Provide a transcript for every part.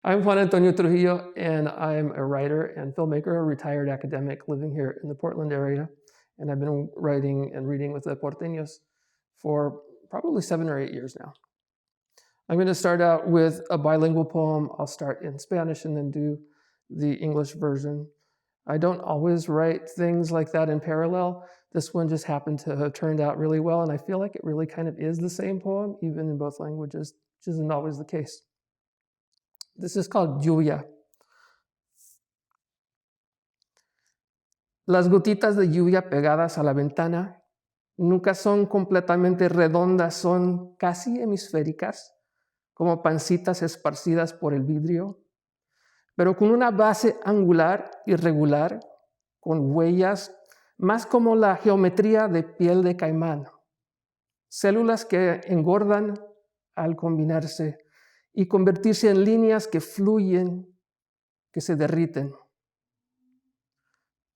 I'm Juan Antonio Trujillo, and I'm a writer and filmmaker, a retired academic living here in the Portland area. And I've been writing and reading with the Porteños for probably 7 or 8 years now. I'm going to start out with a bilingual poem. I'll start in Spanish and then do the English version. I don't always write things like that in parallel. This one just happened to have turned out really well, and I feel like it really kind of is the same poem, even in both languages, which isn't always the case. This is called Lluvia. Las gotitas de lluvia pegadas a la ventana nunca son completamente redondas, son casi hemisféricas, como pancitas esparcidas por el vidrio, pero con una base angular irregular, con huellas más como la geometría de piel de caimán, células que engordan al combinarse y convertirse en líneas que fluyen, que se derriten.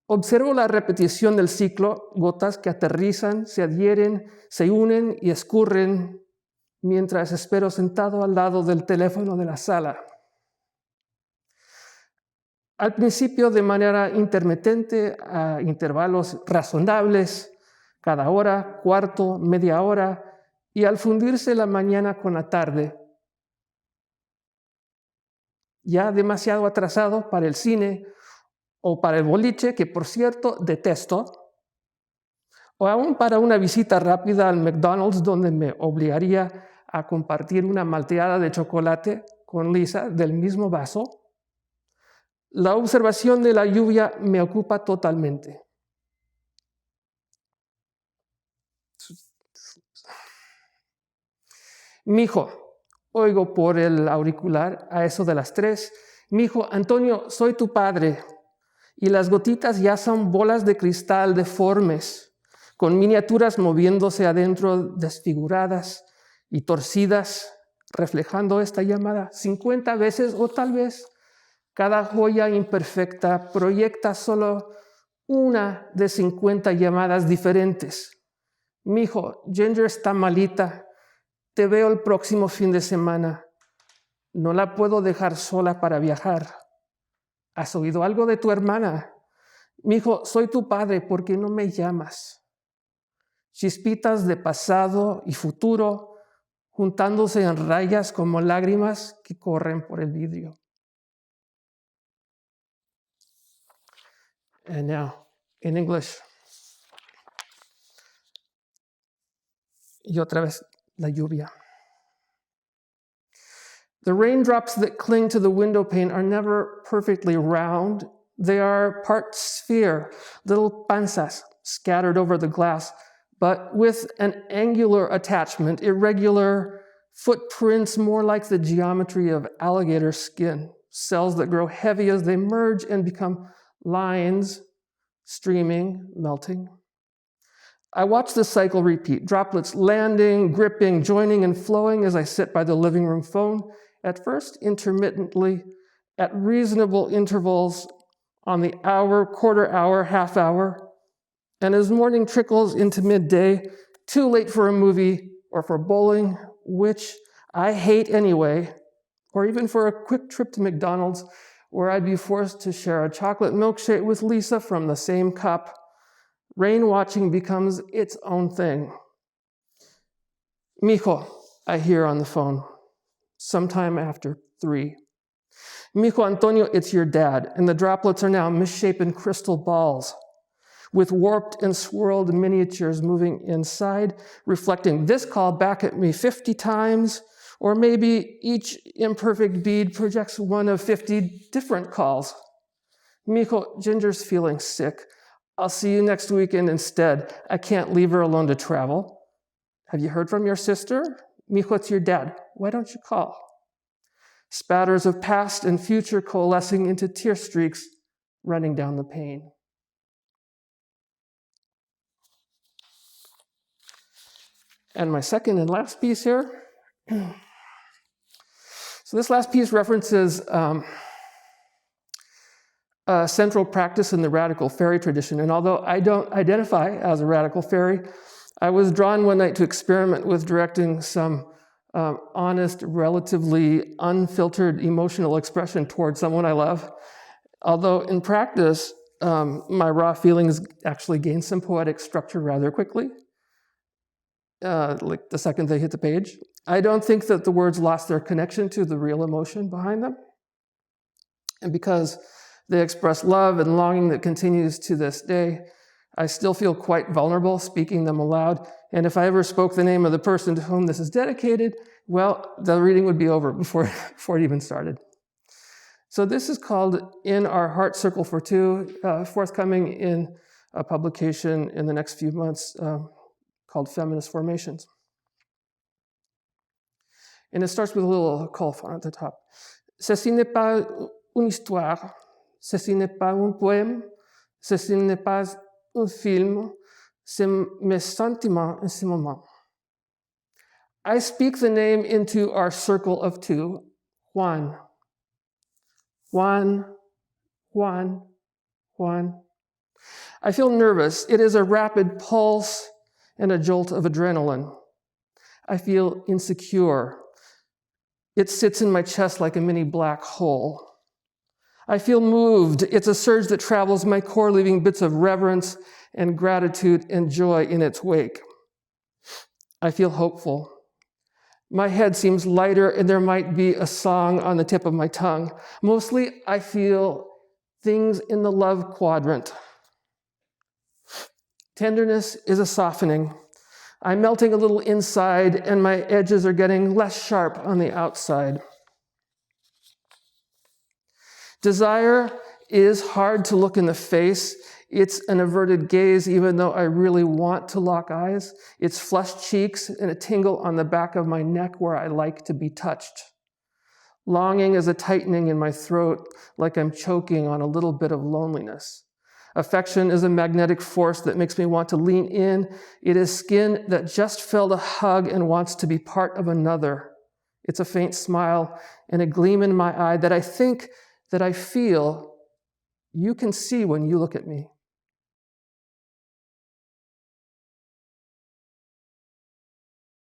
Observo la repetición del ciclo, gotas que aterrizan, se adhieren, se unen y escurren, mientras espero sentado al lado del teléfono de la sala. Al principio de manera intermitente, a intervalos razonables, cada hora, cuarto, media hora, y al fundirse la mañana con la tarde, ya demasiado atrasado para el cine o para el boliche, que por cierto detesto, o aún para una visita rápida al McDonald's donde me obligaría a compartir una malteada de chocolate con Lisa del mismo vaso, la observación de la lluvia me ocupa totalmente. Mijo, oigo por el auricular a eso de las 3. Mijo, Antonio, soy tu padre. Y las gotitas ya son bolas de cristal deformes, con miniaturas moviéndose adentro, desfiguradas y torcidas, reflejando esta llamada 50 veces o tal vez cada joya imperfecta proyecta solo una de 50 llamadas diferentes. Mijo, Ginger está malita. Te veo el próximo fin de semana. No la puedo dejar sola para viajar. ¿Has oído algo de tu hermana? Mijo, soy tu padre, ¿por qué no me llamas? Chispitas de pasado y futuro, juntándose en rayas como lágrimas que corren por el vidrio. And now, in English. Y otra vez, la lluvia. The raindrops that cling to the window pane are never perfectly round. They are part sphere, little panzas scattered over the glass, but with an angular attachment, irregular footprints more like the geometry of alligator skin, cells that grow heavy as they merge and become lines, streaming, melting. I watch the cycle repeat, droplets landing, gripping, joining, and flowing as I sit by the living room phone, at first intermittently, at reasonable intervals on the hour, quarter hour, half hour, and as morning trickles into midday, too late for a movie or for bowling, which I hate anyway, or even for a quick trip to McDonald's where I'd be forced to share a chocolate milkshake with Lisa from the same cup. Rain watching becomes its own thing. Mijo, I hear on the phone, sometime after 3. Mijo Antonio, it's your dad, and the droplets are now misshapen crystal balls with warped and swirled miniatures moving inside, reflecting this call back at me 50 times, or maybe each imperfect bead projects one of 50 different calls. Mijo, Ginger's feeling sick. I'll see you next weekend instead. I can't leave her alone to travel. Have you heard from your sister? Mijo, it's your dad. Why don't you call? Spatters of past and future coalescing into tear streaks running down the pane. And my second and last piece here. So this last piece references a central practice in the radical fairy tradition. And although I don't identify as a radical fairy, I was drawn one night to experiment with directing some honest, relatively unfiltered emotional expression towards someone I love. Although in practice, my raw feelings actually gain some poetic structure rather quickly, like the second they hit the page. I don't think that the words lost their connection to the real emotion behind them. And because they express love and longing that continues to this day, I still feel quite vulnerable speaking them aloud. And if I ever spoke the name of the person to whom this is dedicated, well, the reading would be over before it even started. So this is called In Our Heart Circle for Two, forthcoming in a publication in the next few months called Feminist Formations. And it starts with a little colophon at the top. Ceci n'est pas une histoire, ceci n'est pas un poème, ceci n'est pas un film, c'est mes sentiments en ce moment. I speak the name into our circle of two, Juan. Juan, Juan, Juan. I feel nervous. It is a rapid pulse and a jolt of adrenaline. I feel insecure. It sits in my chest like a mini black hole. I feel moved. It's a surge that travels my core, leaving bits of reverence and gratitude and joy in its wake. I feel hopeful. My head seems lighter, and there might be a song on the tip of my tongue. Mostly, I feel things in the love quadrant. Tenderness is a softening. I'm melting a little inside, and my edges are getting less sharp on the outside. Desire is hard to look in the face. It's an averted gaze, even though I really want to lock eyes. It's flushed cheeks and a tingle on the back of my neck where I like to be touched. Longing is a tightening in my throat, like I'm choking on a little bit of loneliness. Affection is a magnetic force that makes me want to lean in. It is skin that just felt a hug and wants to be part of another. It's a faint smile and a gleam in my eye that I think, that I feel, you can see when you look at me.